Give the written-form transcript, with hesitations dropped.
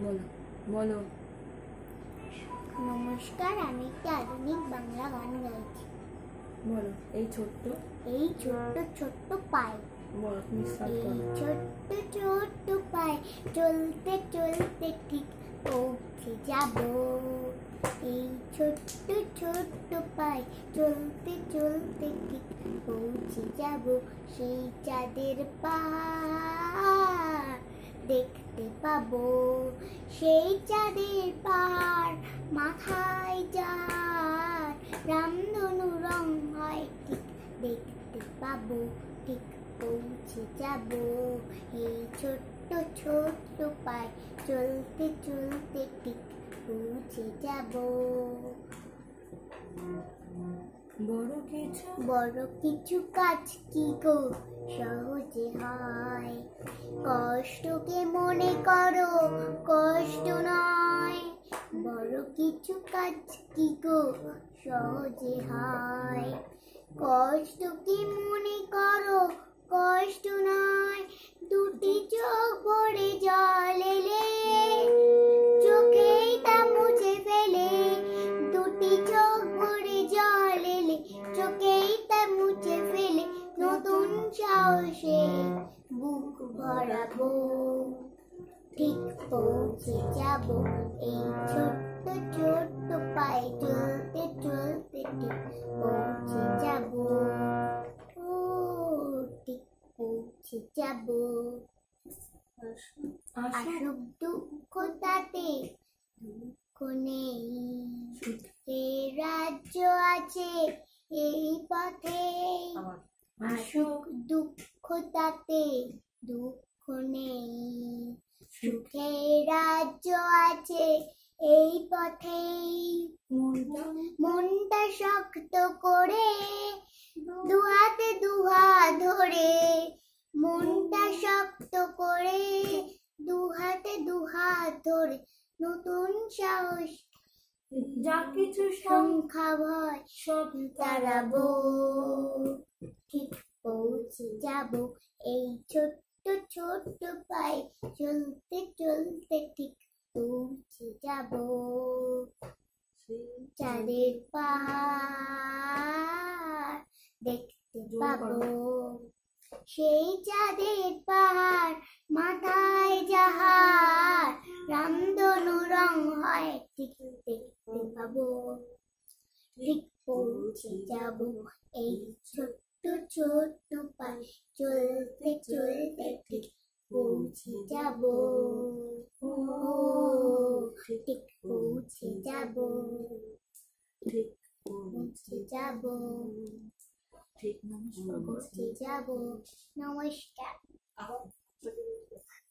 বলো বলো। নমস্কার, আমি একটি আধুনিক বাংলা গান গাইছি। বলো এই ছোট্ট এই ছোট্ট ছোট্ট পায়ে, বলো তুমি স্টার্ট এই করো। ছোট্ট ছোট্ট পায়ে চলতে চলতে ঠিক পৌঁছে যাব। এই ছোট্ট ছোট্ট পায়ে চলতে চলতে ঠিক পৌঁছে যাব। সেই চাঁদের পাহাড় দেখতে পাবো, সেই চাঁদের পাহাড় মাথায় যার রামধনু রং হয় ঠিক দেখতে পাবো, ঠিক পৌঁছে যাব। এই ছোট্ট ছোট্ট পায়ে চলতে চলতে ঠিক পৌঁছে যাব। বড় কিছু কাজ কি গো সহজে হয়, কষ্টকে মনে করো কষ্ট নয়। বড় কিছু কাজ কি গো সহজে হয়, কষ্টকে মনে করো কষ্ট নয়। দুটি চোখ ভরে জল এলে চোখেই তা মুছে ফেলে, দুটি চোখ ভরে জল এলে চোখেই তা মুছে ফেলে। নতুন সাহসে বুক ভরাবো, ঠিক পৌঁছে যাব। এই ছোট্ট ছোট্ট পায়ে চলতে চলতে ঠিক পৌঁছে যাব। ও ঠিক পৌঁছে যাব। আসুক দুঃখ তাতে দুঃখ নেই, সুখের রাজ্য আছে এই পথে। আসুক দুঃখ তাতে দুঃখ নেই, সুখের রাজ্য আছে এই পথেই। মনটা শক্ত করে দুহাতে দুহাত ধরে, মনটা শক্ত করে দুহাতে দুহাত ধরে। নতুন সাহস যা কিছু সংখ্যা ভয় সব তাড়াবো, ঠিক পৌঁছে যাব। এই ছোট্ট ছোট্ট পায়ে চলতে চলতে ঠিক পৌঁছে যাব। চাঁদের পাহাড় দেখতে পাবো, সেই চাঁদের পাহাড় মাথায় যাহার রামধনু রং হয় ঠিক দেখতে পাবো, ঠিক পৌঁছে যাব। এই ছোট্ট ছোট্ট পায়ে চলতে চলতে ঠিক পৌঁছে যাব। ও ঠিক পৌঁছে যাব, ঠিক পৌঁছে যাব, ঠিক পৌঁছে যাব। নমস্কার।